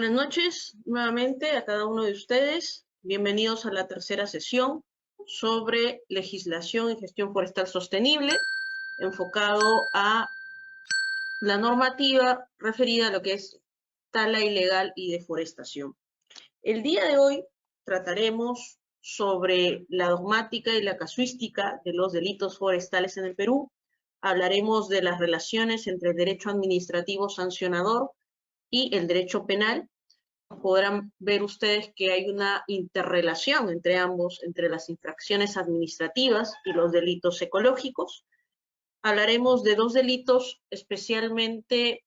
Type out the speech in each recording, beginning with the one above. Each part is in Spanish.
Buenas noches nuevamente a cada uno de ustedes. Bienvenidos a la tercera sesión sobre legislación y gestión forestal sostenible, enfocado a la normativa referida a lo que es tala ilegal y deforestación. El día de hoy trataremos sobre la dogmática y la casuística de los delitos forestales en el Perú. Hablaremos de las relaciones entre el derecho administrativo sancionador y el derecho penal. Podrán ver ustedes que hay una interrelación entre ambos, entre las infracciones administrativas y los delitos ecológicos. Hablaremos de dos delitos especialmente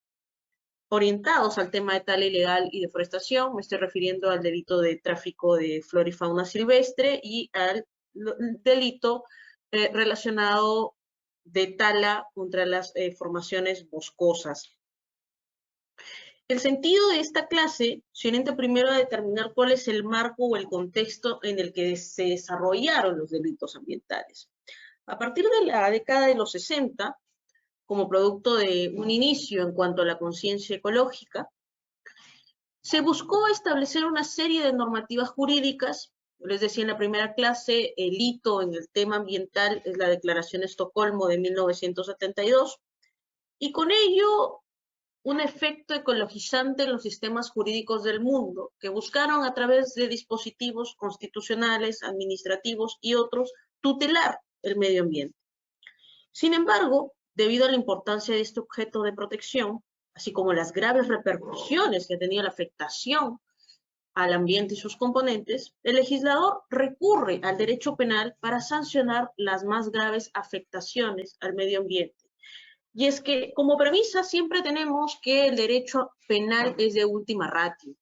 orientados al tema de tala ilegal y deforestación. Me estoy refiriendo al delito de tráfico de flora y fauna silvestre y al delito relacionado de tala contra las formaciones boscosas. El sentido de esta clase se orienta primero a determinar cuál es el marco o el contexto en el que se desarrollaron los delitos ambientales. A partir de la década de los 60, como producto de un inicio en cuanto a la conciencia ecológica, se buscó establecer una serie de normativas jurídicas. Les decía en la primera clase, el hito en el tema ambiental es la Declaración de Estocolmo de 1972, y con ello un efecto ecologizante en los sistemas jurídicos del mundo, que buscaron a través de dispositivos constitucionales, administrativos y otros tutelar el medio ambiente. Sin embargo, debido a la importancia de este objeto de protección, así como las graves repercusiones que tenía la afectación al ambiente y sus componentes, el legislador recurre al derecho penal para sancionar las más graves afectaciones al medio ambiente. Y es que, como premisa, siempre tenemos que el derecho penal es de última ratio.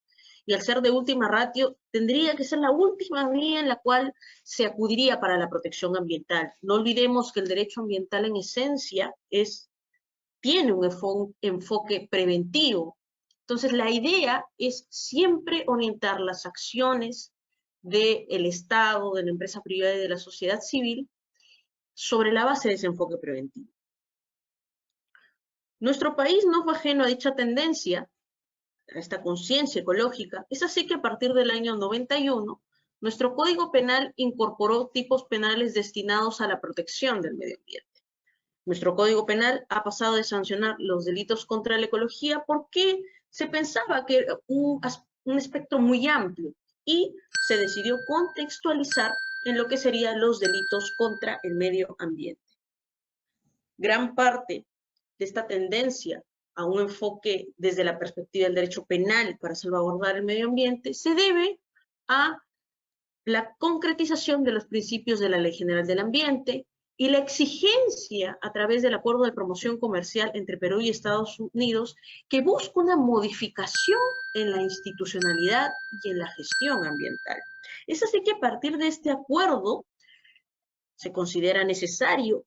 Y al ser de última ratio, tendría que ser la última vía en la cual se acudiría para la protección ambiental. No olvidemos que el derecho ambiental en esencia tiene un enfoque preventivo. Entonces, la idea es siempre orientar las acciones del Estado, de la empresa privada y de la sociedad civil sobre la base de ese enfoque preventivo. Nuestro país no fue ajeno a dicha tendencia, a esta conciencia ecológica. Es así que a partir del año 91, nuestro Código Penal incorporó tipos penales destinados a la protección del medio ambiente. Nuestro Código Penal ha pasado de sancionar los delitos contra la ecología porque se pensaba que era un espectro muy amplio y se decidió contextualizar en lo que serían los delitos contra el medio ambiente. Gran parte de esta tendencia a un enfoque desde la perspectiva del derecho penal para salvaguardar el medio ambiente se debe a la concretización de los principios de la Ley General del Ambiente y la exigencia a través del Acuerdo de Promoción Comercial entre Perú y Estados Unidos, que busca una modificación en la institucionalidad y en la gestión ambiental. Es así que a partir de este acuerdo se considera necesario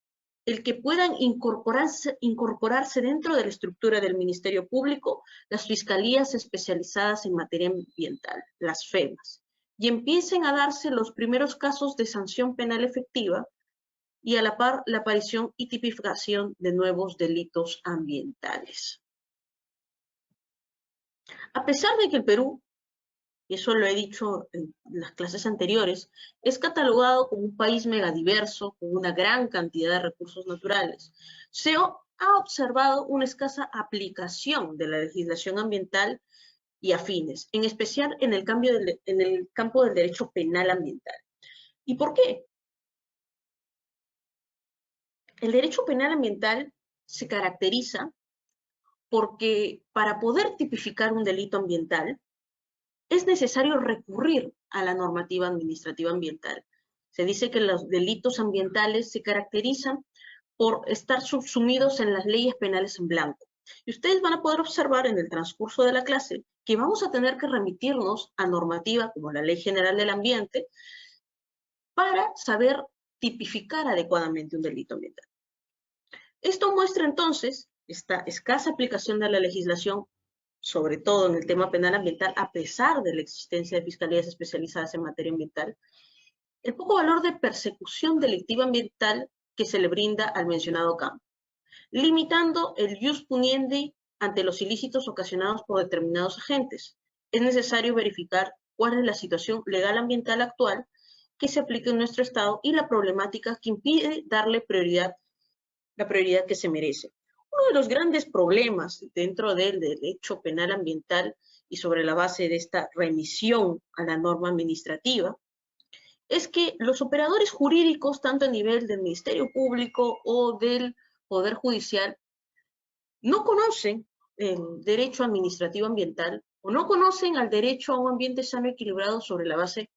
el que puedan incorporarse dentro de la estructura del Ministerio Público las fiscalías especializadas en materia ambiental, las FEMAS, y empiecen a darse los primeros casos de sanción penal efectiva y a la par la aparición y tipificación de nuevos delitos ambientales. A pesar de que el Perú, y eso lo he dicho en las clases anteriores, es catalogado como un país megadiverso, con una gran cantidad de recursos naturales, se ha observado una escasa aplicación de la legislación ambiental y afines, en especial en el campo del derecho penal ambiental. ¿Y por qué? El derecho penal ambiental se caracteriza porque para poder tipificar un delito ambiental, es necesario recurrir a la normativa administrativa ambiental. Se dice que los delitos ambientales se caracterizan por estar subsumidos en las leyes penales en blanco. Y ustedes van a poder observar en el transcurso de la clase que vamos a tener que remitirnos a normativa como la Ley General del Ambiente para saber tipificar adecuadamente un delito ambiental. Esto muestra entonces esta escasa aplicación de la legislación, sobre todo en el tema penal ambiental, a pesar de la existencia de fiscalías especializadas en materia ambiental, el poco valor de persecución delictiva ambiental que se le brinda al mencionado campo, limitando el ius puniendi ante los ilícitos ocasionados por determinados agentes. es necesario verificar cuál es la situación legal ambiental actual que se aplica en nuestro Estado y la problemática que impide darle la prioridad que se merece. Uno de los grandes problemas dentro del derecho penal ambiental y sobre la base de esta remisión a la norma administrativa es que los operadores jurídicos, tanto a nivel del Ministerio Público o del Poder Judicial, no conocen el derecho administrativo ambiental o no conocen al derecho a un ambiente sano y equilibrado sobre la base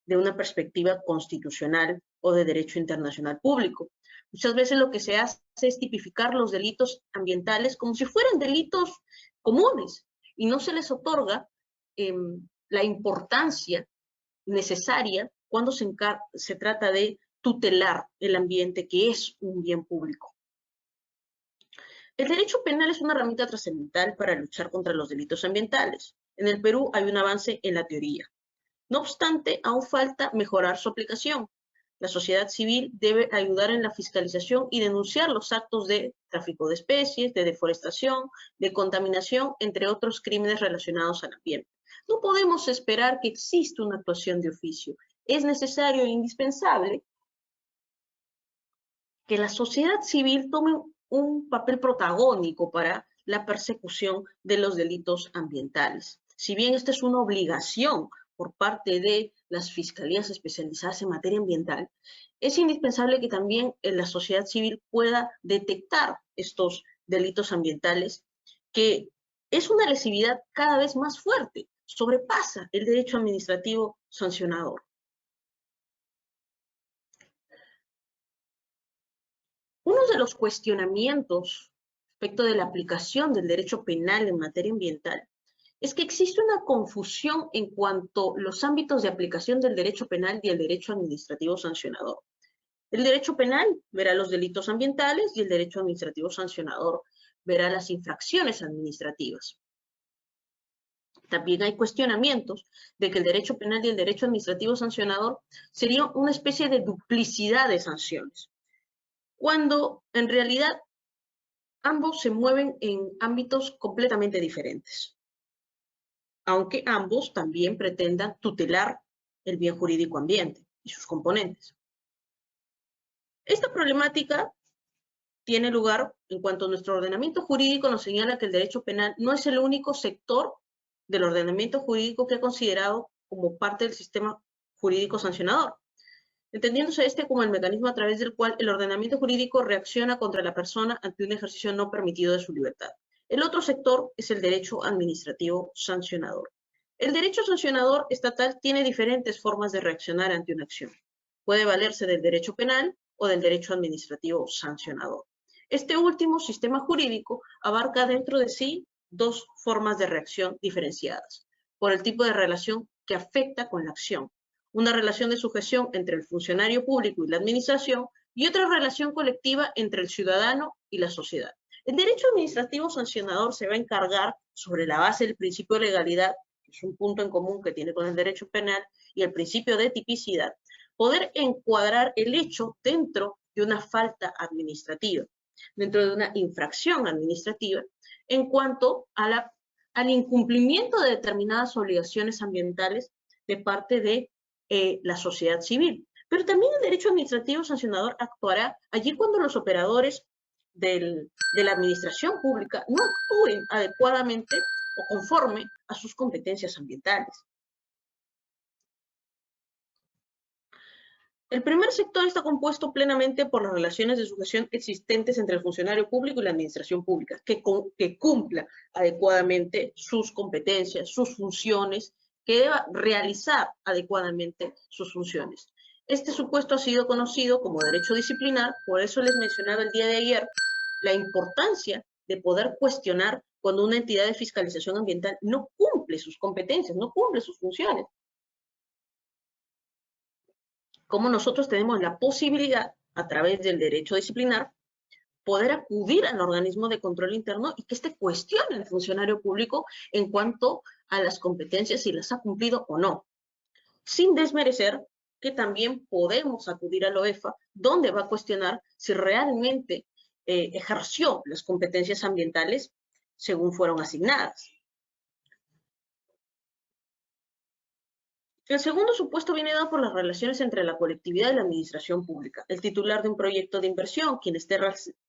de una perspectiva constitucional o de derecho internacional público. Muchas veces lo que se hace es tipificar los delitos ambientales como si fueran delitos comunes y no se les otorga la importancia necesaria cuando se trata de tutelar el ambiente, que es un bien público. El derecho penal es una herramienta trascendental para luchar contra los delitos ambientales. En el Perú hay un avance en la teoría. No obstante, aún falta mejorar su aplicación. La sociedad civil debe ayudar en la fiscalización y denunciar los actos de tráfico de especies, de deforestación, de contaminación, entre otros crímenes relacionados al ambiente. No podemos esperar que exista una actuación de oficio. Es necesario e indispensable que la sociedad civil tome un papel protagónico para la persecución de los delitos ambientales. Si bien esta es una obligación por parte de las fiscalías especializadas en materia ambiental, es indispensable que también la sociedad civil pueda detectar estos delitos ambientales, que es una lesividad cada vez más fuerte, sobrepasa el derecho administrativo sancionador. Uno de los cuestionamientos respecto de la aplicación del derecho penal en materia ambiental es que existe una confusión en cuanto a los ámbitos de aplicación del derecho penal y el derecho administrativo sancionador. El derecho penal verá los delitos ambientales y el derecho administrativo sancionador verá las infracciones administrativas. También hay cuestionamientos de que el derecho penal y el derecho administrativo sancionador serían una especie de duplicidad de sanciones, cuando en realidad ambos se mueven en ámbitos completamente diferentes, aunque ambos también pretendan tutelar el bien jurídico ambiente y sus componentes. Esta problemática tiene lugar en cuanto nuestro ordenamiento jurídico nos señala que el derecho penal no es el único sector del ordenamiento jurídico que ha considerado como parte del sistema jurídico sancionador, entendiéndose este como el mecanismo a través del cual el ordenamiento jurídico reacciona contra la persona ante un ejercicio no permitido de su libertad. El otro sector es el derecho administrativo sancionador. El derecho sancionador estatal tiene diferentes formas de reaccionar ante una acción. Puede valerse del derecho penal o del derecho administrativo sancionador. Este último sistema jurídico abarca dentro de sí dos formas de reacción diferenciadas, por el tipo de relación que afecta con la acción. Una relación de sujeción entre el funcionario público y la administración y otra relación colectiva entre el ciudadano y la sociedad. El derecho administrativo sancionador se va a encargar, sobre la base del principio de legalidad, que es un punto en común que tiene con el derecho penal, y el principio de tipicidad, poder encuadrar el hecho dentro de una falta administrativa, dentro de una infracción administrativa, en cuanto a al incumplimiento de determinadas obligaciones ambientales de parte de la sociedad civil. Pero también el derecho administrativo sancionador actuará allí cuando los operadores de la administración pública no actúen adecuadamente o conforme a sus competencias ambientales. El primer sector está compuesto plenamente por las relaciones de sujeción existentes entre el funcionario público y la administración pública, que cumpla adecuadamente sus competencias, sus funciones, que deba realizar adecuadamente sus funciones. Este supuesto ha sido conocido como derecho disciplinar, por eso les mencionaba el día de ayer la importancia de poder cuestionar cuando una entidad de fiscalización ambiental no cumple sus competencias, no cumple sus funciones. Cómo nosotros tenemos la posibilidad, a través del derecho disciplinar, poder acudir al organismo de control interno y que éste cuestione al funcionario público en cuanto a las competencias, si las ha cumplido o no. Sin desmerecer que también podemos acudir a la OEFA, donde va a cuestionar si realmente ejerció las competencias ambientales según fueron asignadas. El segundo supuesto viene dado por las relaciones entre la colectividad y la administración pública. El titular de un proyecto de inversión, quien esté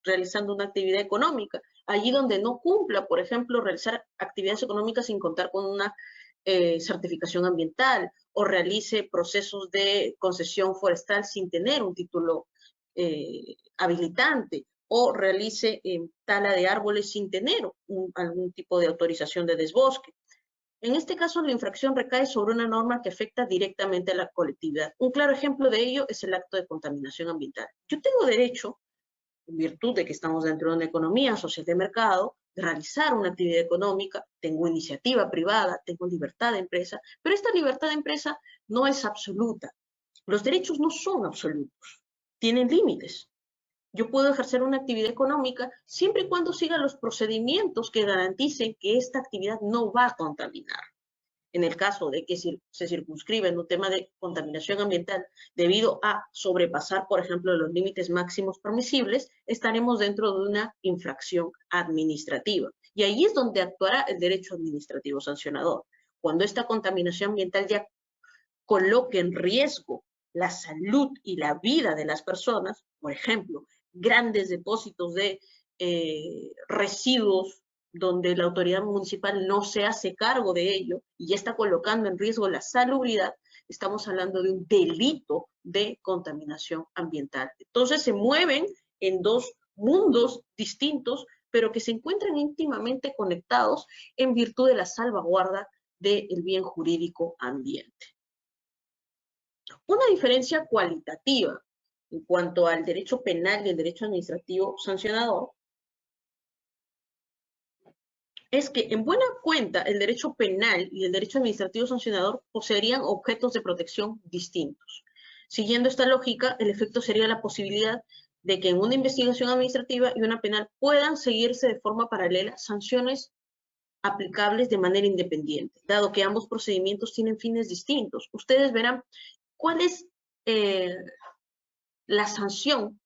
realizando una actividad económica, allí donde no cumpla, por ejemplo, realizar actividades económicas sin contar con una certificación ambiental o realice procesos de concesión forestal sin tener un título habilitante o realice tala de árboles sin tener algún tipo de autorización de desbosque. En este caso, la infracción recae sobre una norma que afecta directamente a la colectividad. Un claro ejemplo de ello es el acto de contaminación ambiental. Yo tengo derecho, en virtud de que estamos dentro de una economía social de mercado, de realizar una actividad económica, tengo iniciativa privada, tengo libertad de empresa, pero esta libertad de empresa no es absoluta. Los derechos no son absolutos, tienen límites. Yo puedo ejercer una actividad económica siempre y cuando siga los procedimientos que garanticen que esta actividad no va a contaminar. En el caso de que se circunscriba en un tema de contaminación ambiental debido a sobrepasar, por ejemplo, los límites máximos permisibles, estaremos dentro de una infracción administrativa. Y ahí es donde actuará el derecho administrativo sancionador. Cuando esta contaminación ambiental ya coloque en riesgo la salud y la vida de las personas, por ejemplo, grandes depósitos de residuos donde la autoridad municipal no se hace cargo de ello y ya está colocando en riesgo la salubridad, estamos hablando de un delito de contaminación ambiental. Entonces se mueven en dos mundos distintos, pero que se encuentran íntimamente conectados en virtud de la salvaguarda del bien jurídico ambiente. Una diferencia cualitativa en cuanto al derecho penal y el derecho administrativo sancionador es que, en buena cuenta, el derecho penal y el derecho administrativo sancionador poseerían objetos de protección distintos. Siguiendo esta lógica, el efecto sería la posibilidad de que en una investigación administrativa y una penal puedan seguirse de forma paralela sanciones aplicables de manera independiente, dado que ambos procedimientos tienen fines distintos. Ustedes verán cuál es la sanción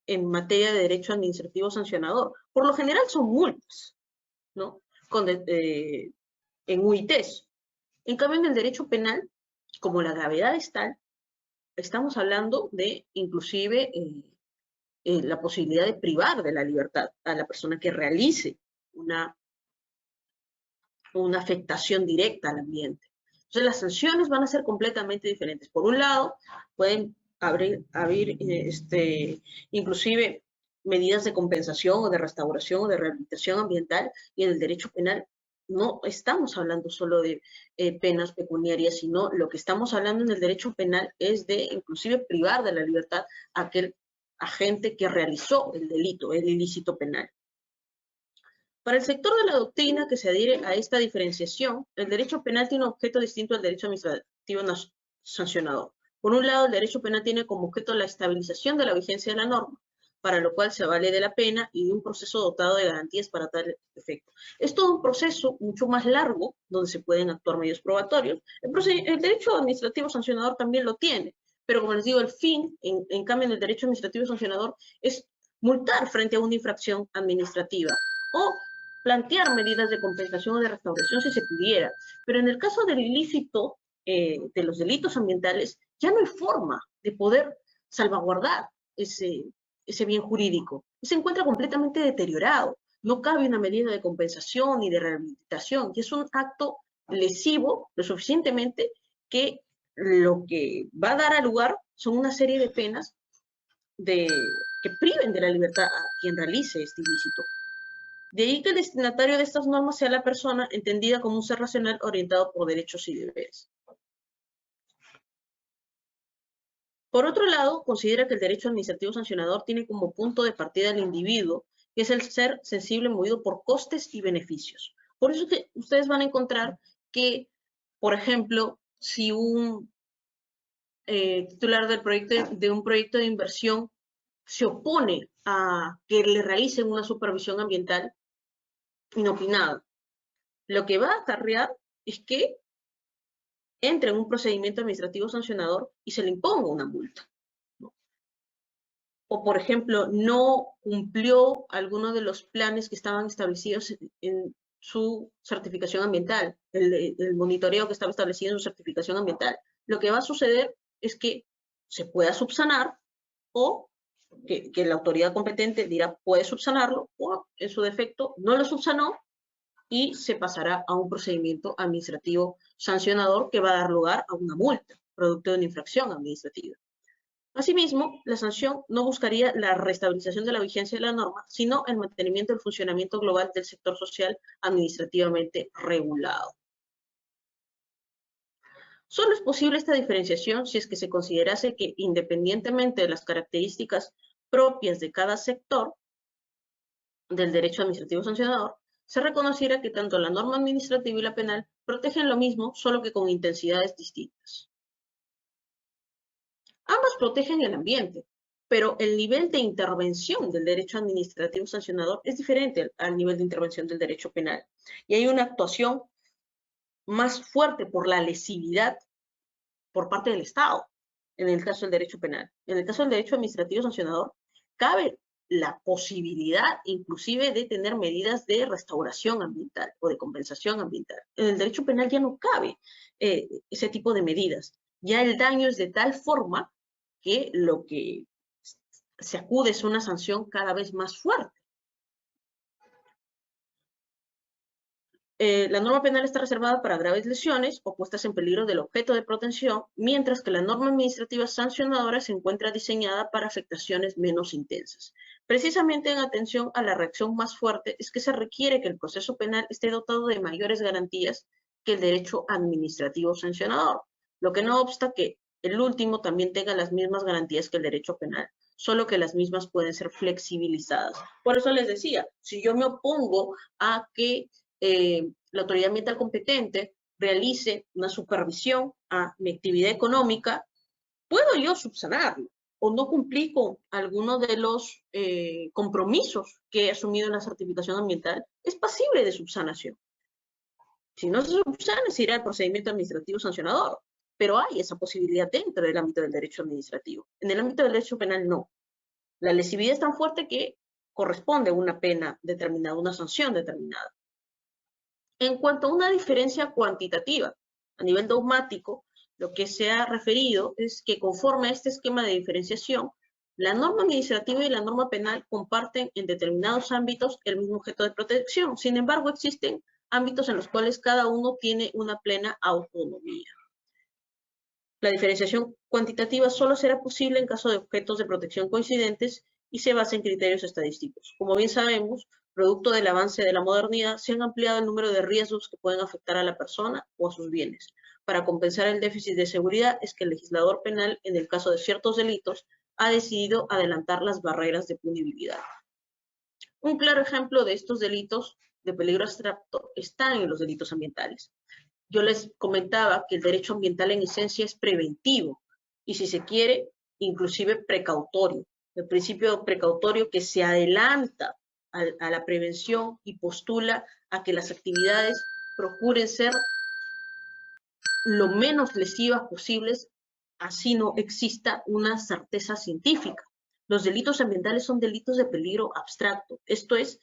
en materia de derecho administrativo sancionador. Por lo general son multas, ¿no? En UITs. En cambio, en el derecho penal, como la gravedad es tal, estamos hablando de inclusive la posibilidad de privar de la libertad a la persona que realice una afectación directa al ambiente. Entonces, las sanciones van a ser completamente diferentes. Por un lado, pueden abrir inclusive medidas de compensación o de restauración o de rehabilitación ambiental, y en el derecho penal no estamos hablando solo de penas pecuniarias, sino lo que estamos hablando en el derecho penal es de inclusive privar de la libertad a aquel agente que realizó el delito, el ilícito penal. Para el sector de la doctrina que se adhiere a esta diferenciación, el derecho penal tiene un objeto distinto al derecho administrativo sancionador. Por un lado, el derecho penal tiene como objeto la estabilización de la vigencia de la norma, para lo cual se vale de la pena y de un proceso dotado de garantías para tal efecto. Es todo un proceso mucho más largo, donde se pueden actuar medios probatorios. El derecho administrativo sancionador también lo tiene, pero como les digo, el fin, en cambio, en el derecho administrativo sancionador, es multar frente a una infracción administrativa o plantear medidas de compensación o de restauración si se pudiera. Pero en el caso del ilícito, de los delitos ambientales, ya no hay forma de poder salvaguardar ese bien jurídico. Se encuentra completamente deteriorado. No cabe una medida de compensación ni de rehabilitación, y es un acto lesivo lo suficientemente que lo que va a dar a lugar son una serie de penas que priven de la libertad a quien realice este ilícito. De ahí que el destinatario de estas normas sea la persona entendida como un ser racional orientado por derechos y deberes. Por otro lado, considera que el derecho administrativo sancionador tiene como punto de partida al individuo, que es el ser sensible movido por costes y beneficios. Por eso que ustedes van a encontrar que, por ejemplo, si un titular de un proyecto de inversión se opone a que le realicen una supervisión ambiental inopinada, lo que va a acarrear es que entre en un procedimiento administrativo sancionador y se le imponga una multa, ¿no? O, por ejemplo, no cumplió alguno de los planes que estaban establecidos en su certificación ambiental, el monitoreo que estaba establecido en su certificación ambiental. lo que va a suceder es que se pueda subsanar o que la autoridad competente dirá puede subsanarlo o en su defecto no lo subsanó y se pasará a un procedimiento administrativo sancionador que va a dar lugar a una multa, producto de una infracción administrativa. Asimismo, la sanción no buscaría la restabilización de la vigencia de la norma, sino el mantenimiento del funcionamiento global del sector social administrativamente regulado. Solo es posible esta diferenciación si es que se considerase que, independientemente de las características propias de cada sector del derecho administrativo sancionador, se reconociera que tanto la norma administrativa y la penal protegen lo mismo, solo que con intensidades distintas. Ambas protegen el ambiente, pero el nivel de intervención del derecho administrativo sancionador es diferente al nivel de intervención del derecho penal. Y hay una actuación más fuerte por la lesividad por parte del Estado, en el caso del derecho penal. En el caso del derecho administrativo sancionador, cabe la posibilidad inclusive de tener medidas de restauración ambiental o de compensación ambiental. En el derecho penal ya no cabe ese tipo de medidas. Ya el daño es de tal forma que lo que se acude es una sanción cada vez más fuerte. La norma penal está reservada para graves lesiones o puestas en peligro del objeto de protección, mientras que la norma administrativa sancionadora se encuentra diseñada para afectaciones menos intensas. Precisamente en atención a la reacción más fuerte es que se requiere que el proceso penal esté dotado de mayores garantías que el derecho administrativo sancionador, lo que no obsta que el último también tenga las mismas garantías que el derecho penal, solo que las mismas pueden ser flexibilizadas. Por eso les decía, si yo me opongo a que la autoridad ambiental competente realice una supervisión a mi actividad económica, puedo yo subsanarlo o no cumplir con alguno de los compromisos que he asumido en la certificación ambiental, es pasible de subsanación. Si no se subsana, se irá al procedimiento administrativo sancionador, pero hay esa posibilidad dentro del ámbito del derecho administrativo. En el ámbito del derecho penal, no. La lesividad es tan fuerte que corresponde a una pena determinada, una sanción determinada. En cuanto a una diferencia cuantitativa, a nivel dogmático, lo que se ha referido es que conforme a este esquema de diferenciación, la norma administrativa y la norma penal comparten en determinados ámbitos el mismo objeto de protección. Sin embargo, existen ámbitos en los cuales cada uno tiene una plena autonomía. La diferenciación cuantitativa solo será posible en caso de objetos de protección coincidentes y se basa en criterios estadísticos. Como bien sabemos, producto del avance de la modernidad, se han ampliado el número de riesgos que pueden afectar a la persona o a sus bienes. Para compensar el déficit de seguridad es que el legislador penal, en el caso de ciertos delitos, ha decidido adelantar las barreras de punibilidad. Un claro ejemplo de estos delitos de peligro abstracto está en los delitos ambientales. Yo les comentaba que el derecho ambiental en esencia es preventivo y, si se quiere, inclusive precautorio. El principio precautorio que se adelanta a la prevención y postula a que las actividades procuren ser lo menos lesivas posibles, así no exista una certeza científica. Los delitos ambientales son delitos de peligro abstracto. Esto es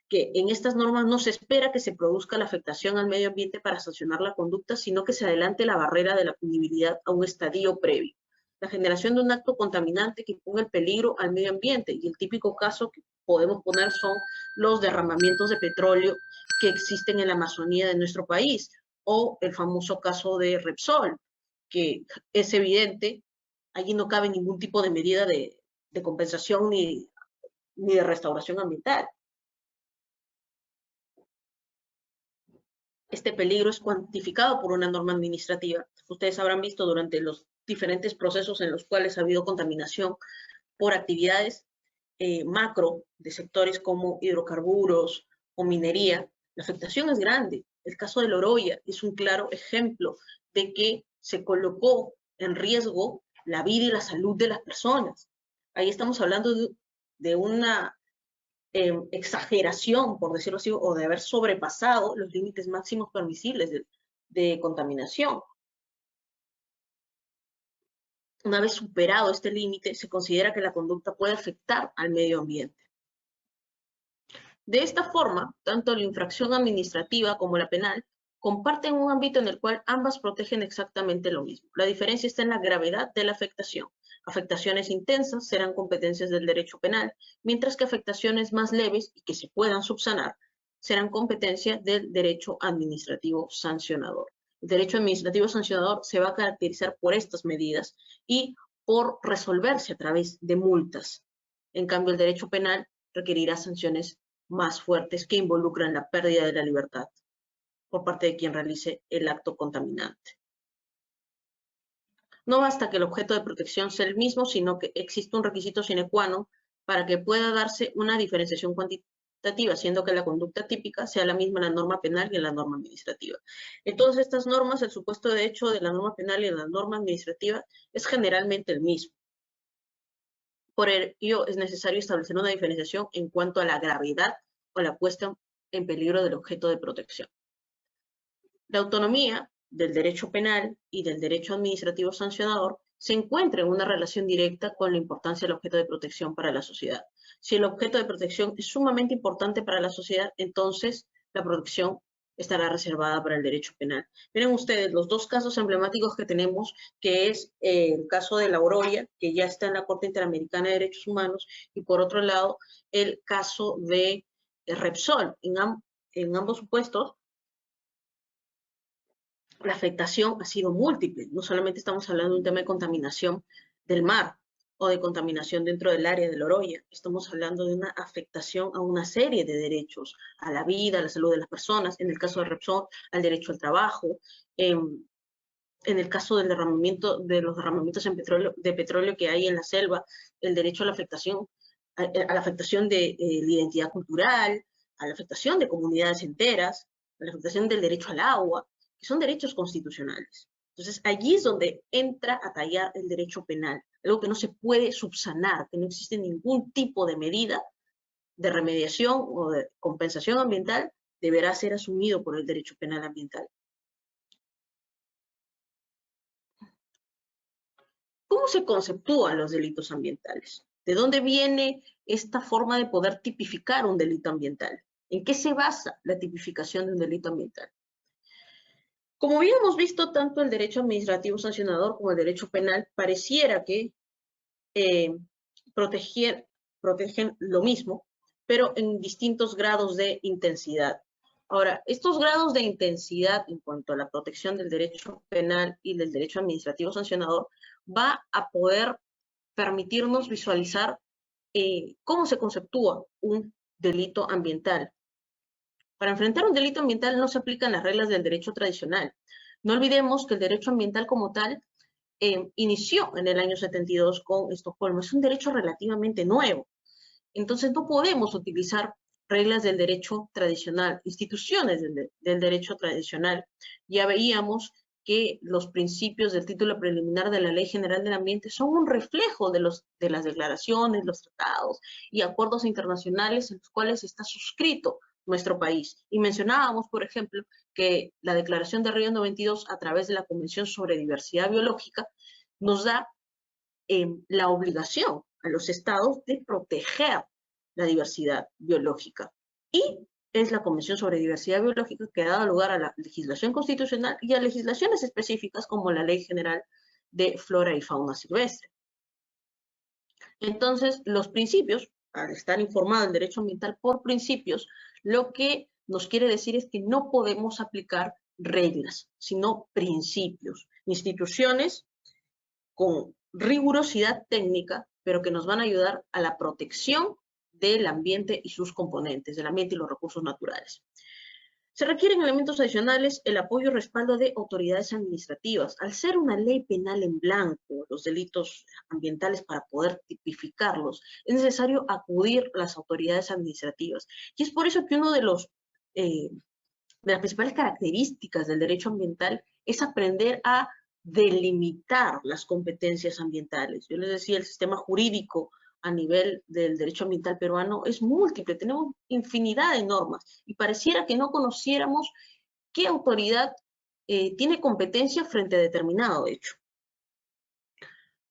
que en estas normas no se espera que se produzca la afectación al medio ambiente para sancionar la conducta, sino que se adelante la barrera de la punibilidad a un estadio previo. La generación de un acto contaminante que ponga en peligro al medio ambiente, y el típico caso que podemos poner son los derramamientos de petróleo que existen en la Amazonía de nuestro país, o el famoso caso de Repsol, que es evidente, allí no cabe ningún tipo de medida de compensación ni de restauración ambiental. Este peligro es cuantificado por una norma administrativa. Ustedes habrán visto durante los diferentes procesos en los cuales ha habido contaminación por actividades macro de sectores como hidrocarburos o minería, la afectación es grande. El caso de Loroya es un claro ejemplo de que se colocó en riesgo la vida y la salud de las personas. Ahí estamos hablando de una exageración, por decirlo así, o de haber sobrepasado los límites máximos permisibles de contaminación. Una vez superado este límite, se considera que la conducta puede afectar al medio ambiente. De esta forma, tanto la infracción administrativa como la penal comparten un ámbito en el cual ambas protegen exactamente lo mismo. La diferencia está en la gravedad de la afectación. Afectaciones intensas serán competencias del derecho penal, mientras que afectaciones más leves y que se puedan subsanar serán competencia del derecho administrativo sancionador. El derecho administrativo sancionador se va a caracterizar por estas medidas y por resolverse a través de multas. En cambio, el derecho penal requerirá sanciones más fuertes que involucran la pérdida de la libertad por parte de quien realice el acto contaminante. No basta que el objeto de protección sea el mismo, sino que existe un requisito sine qua non para que pueda darse una diferenciación cuantitativa, siendo que la conducta típica sea la misma en la norma penal y en la norma administrativa. En todas estas normas, el supuesto de hecho de la norma penal y de la norma administrativa es generalmente el mismo. Por ello, es necesario establecer una diferenciación en cuanto a la gravedad o la puesta en peligro del objeto de protección. La autonomía del derecho penal y del derecho administrativo sancionador se encuentra en una relación directa con la importancia del objeto de protección para la sociedad. Si el objeto de protección es sumamente importante para la sociedad, entonces la protección estará reservada para el derecho penal. Miren ustedes los dos casos emblemáticos que tenemos, que es el caso de La Oroya, que ya está en la Corte Interamericana de Derechos Humanos, y por otro lado, el caso de Repsol. En ambos supuestos, la afectación ha sido múltiple. No solamente estamos hablando de un tema de contaminación del mar o de contaminación dentro del área de La Oroya. Estamos hablando de una afectación a una serie de derechos, a la vida, a la salud de las personas, en el caso de Repsol, al derecho al trabajo, en el caso del de los derramamientos de petróleo que hay en la selva, el derecho a la afectación de la identidad cultural, a la afectación de comunidades enteras, a la afectación del derecho al agua, que son derechos constitucionales. Entonces, allí es donde entra a tallar el derecho penal, algo que no se puede subsanar, que no existe ningún tipo de medida de remediación o de compensación ambiental, deberá ser asumido por el derecho penal ambiental. ¿Cómo se conceptúan los delitos ambientales? ¿De dónde viene esta forma de poder tipificar un delito ambiental? ¿En qué se basa la tipificación de un delito ambiental? Como bien hemos visto, tanto el derecho administrativo sancionador como el derecho penal pareciera que protegen lo mismo, pero en distintos grados de intensidad. Ahora, estos grados de intensidad en cuanto a la protección del derecho penal y del derecho administrativo sancionador va a poder permitirnos visualizar cómo se conceptúa un delito ambiental. Para enfrentar un delito ambiental no se aplican las reglas del derecho tradicional. No olvidemos que el derecho ambiental como tal inició en el año 72 con Estocolmo. Es un derecho relativamente nuevo. Entonces no podemos utilizar reglas del derecho tradicional, instituciones del derecho tradicional. Ya veíamos que los principios del título preliminar de la Ley General del Ambiente son un reflejo de las declaraciones, los tratados y acuerdos internacionales en los cuales está suscrito nuestro país. Y mencionábamos, por ejemplo, que la Declaración de Río 92, a través de la Convención sobre Diversidad Biológica, nos da la obligación a los estados de proteger la diversidad biológica. Y es la Convención sobre Diversidad Biológica que ha dado lugar a la legislación constitucional y a legislaciones específicas como la Ley General de Flora y Fauna Silvestre. Entonces, los principios, al estar informado el derecho ambiental por principios, lo que nos quiere decir es que no podemos aplicar reglas, sino principios, instituciones con rigurosidad técnica, pero que nos van a ayudar a la protección del ambiente y sus componentes, del ambiente y los recursos naturales. Se requieren elementos adicionales, el apoyo y respaldo de autoridades administrativas. Al ser una ley penal en blanco, los delitos ambientales para poder tipificarlos, es necesario acudir a las autoridades administrativas. Y es por eso que uno de las principales características del derecho ambiental es aprender a delimitar las competencias ambientales. Yo les decía, el sistema jurídico a nivel del derecho ambiental peruano es múltiple, tenemos infinidad de normas y pareciera que no conociéramos qué autoridad tiene competencia frente a determinado hecho.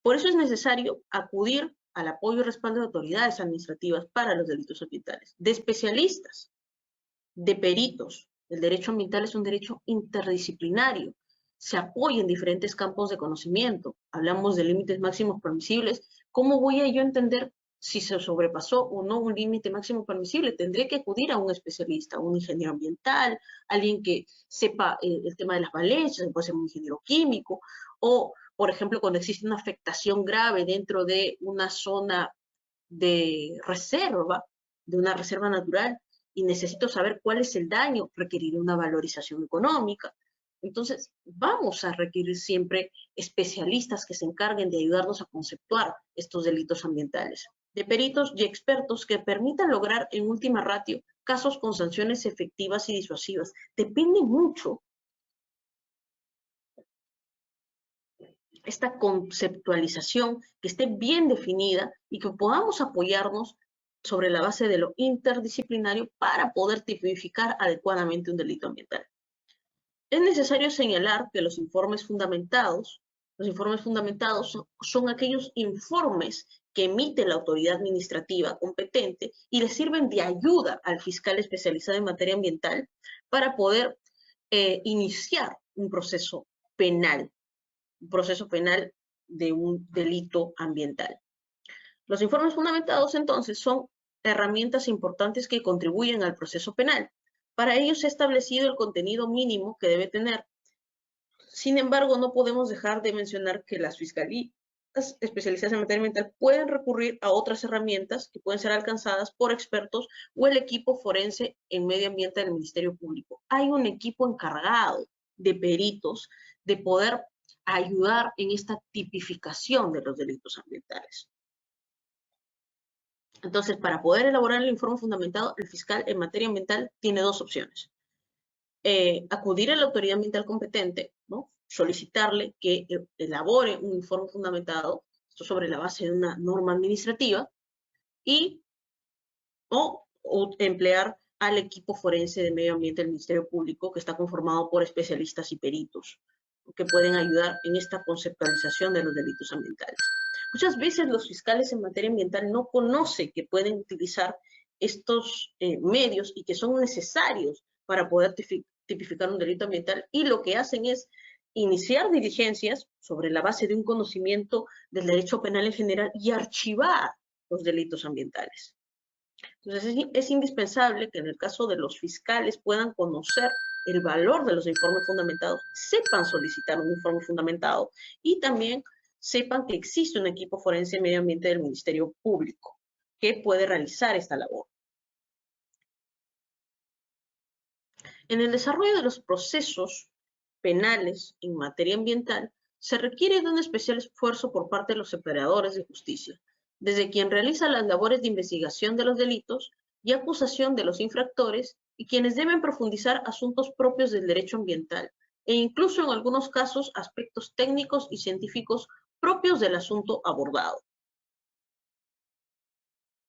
Por eso es necesario acudir al apoyo y respaldo de autoridades administrativas para los delitos ambientales, de especialistas, de peritos, El derecho ambiental es un derecho interdisciplinario. Se apoya en diferentes campos de conocimiento. Hablamos de límites máximos permisibles. ¿Cómo voy a yo entender si se sobrepasó o no un límite máximo permisible? Tendré que acudir a un especialista, un ingeniero ambiental, alguien que sepa el tema de las valencias, puede ser un ingeniero químico, o, por ejemplo, cuando existe una afectación grave dentro de una zona de reserva, de una reserva natural, y necesito saber cuál es el daño, requeriré una valorización económica. Entonces, vamos a requerir siempre especialistas que se encarguen de ayudarnos a conceptuar estos delitos ambientales, de peritos y expertos que permitan lograr en última ratio casos con sanciones efectivas y disuasivas. Depende mucho esta conceptualización, que esté bien definida y que podamos apoyarnos sobre la base de lo interdisciplinario para poder tipificar adecuadamente un delito ambiental. Es necesario señalar que los informes fundamentados son aquellos informes que emite la autoridad administrativa competente y le sirven de ayuda al fiscal especializado en materia ambiental para poder iniciar un proceso penal de un delito ambiental. Los informes fundamentados, entonces, son herramientas importantes que contribuyen al proceso penal. Para ello se ha establecido el contenido mínimo que debe tener. Sin embargo, no podemos dejar de mencionar que las fiscalías especializadas en materia ambiental pueden recurrir a otras herramientas que pueden ser alcanzadas por expertos o el equipo forense en medio ambiente del Ministerio Público. Hay un equipo encargado de peritos de poder ayudar en esta tipificación de los delitos ambientales. Entonces, para poder elaborar el informe fundamentado, el fiscal en materia ambiental tiene dos opciones. Acudir a la autoridad ambiental competente, ¿no? Solicitarle que elabore un informe fundamentado, esto sobre la base de una norma administrativa, o emplear al equipo forense de medio ambiente del Ministerio Público, que está conformado por especialistas y peritos, que pueden ayudar en esta conceptualización de los delitos ambientales. Muchas veces los fiscales en materia ambiental no conocen que pueden utilizar estos medios y que son necesarios para poder tipificar un delito ambiental, y lo que hacen es iniciar diligencias sobre la base de un conocimiento del derecho penal en general y archivar los delitos ambientales. Entonces es indispensable que en el caso de los fiscales puedan conocer el valor de los informes fundamentados, sepan solicitar un informe fundamentado y también sepan que existe un equipo forense en medio ambiente del Ministerio Público que puede realizar esta labor. En el desarrollo de los procesos penales en materia ambiental, se requiere de un especial esfuerzo por parte de los operadores de justicia, desde quien realiza las labores de investigación de los delitos y acusación de los infractores, y quienes deben profundizar asuntos propios del derecho ambiental, e incluso en algunos casos aspectos técnicos y científicos propios del asunto abordado.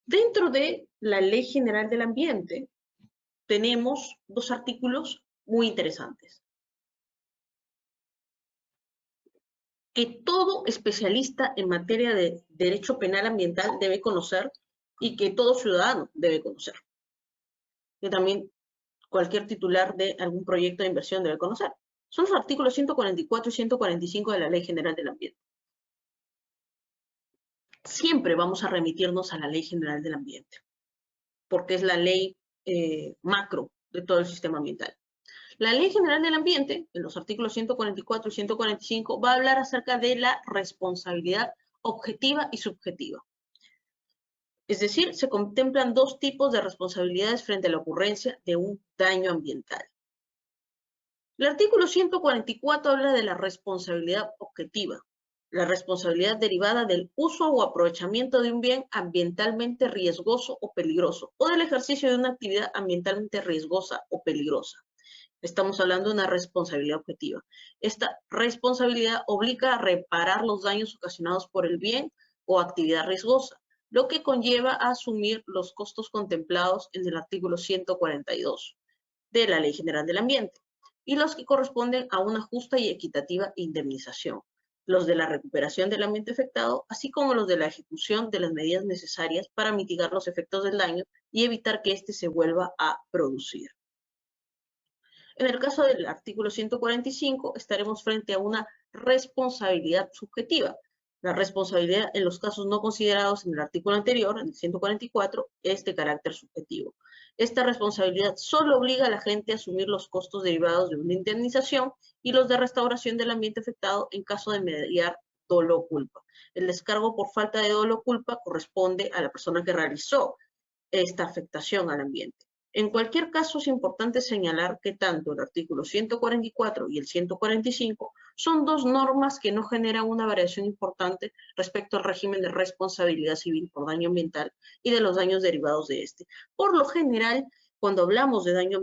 Dentro de la Ley General del Ambiente tenemos dos artículos muy interesantes, que todo especialista en materia de derecho penal ambiental debe conocer y que todo ciudadano debe conocer. Que también cualquier titular de algún proyecto de inversión debe conocer. Son los artículos 144 y 145 de la Ley General del Ambiente. Siempre vamos a remitirnos a la Ley General del Ambiente, porque es la ley macro de todo el sistema ambiental. La Ley General del Ambiente, en los artículos 144 y 145, va a hablar acerca de la responsabilidad objetiva y subjetiva. Es decir, se contemplan dos tipos de responsabilidades frente a la ocurrencia de un daño ambiental. El artículo 144 habla de la responsabilidad objetiva, la responsabilidad derivada del uso o aprovechamiento de un bien ambientalmente riesgoso o peligroso, o del ejercicio de una actividad ambientalmente riesgosa o peligrosa. Estamos hablando de una responsabilidad objetiva. Esta responsabilidad obliga a reparar los daños ocasionados por el bien o actividad riesgosa, lo que conlleva a asumir los costos contemplados en el artículo 142 de la Ley General del Ambiente, y los que corresponden a una justa y equitativa indemnización, los de la recuperación del ambiente afectado, así como los de la ejecución de las medidas necesarias para mitigar los efectos del daño y evitar que éste se vuelva a producir. En el caso del artículo 145, estaremos frente a una responsabilidad subjetiva. La responsabilidad en los casos no considerados en el artículo anterior, en el 144, es de carácter subjetivo. Esta responsabilidad solo obliga a la gente a asumir los costos derivados de una indemnización y los de restauración del ambiente afectado en caso de mediar dolo o culpa. El descargo por falta de dolo o culpa corresponde a la persona que realizó esta afectación al ambiente. En cualquier caso, es importante señalar que tanto el artículo 144 y el 145 son dos normas que no generan una variación importante respecto al régimen de responsabilidad civil por daño ambiental y de los daños derivados de este. Por lo general, cuando hablamos de daño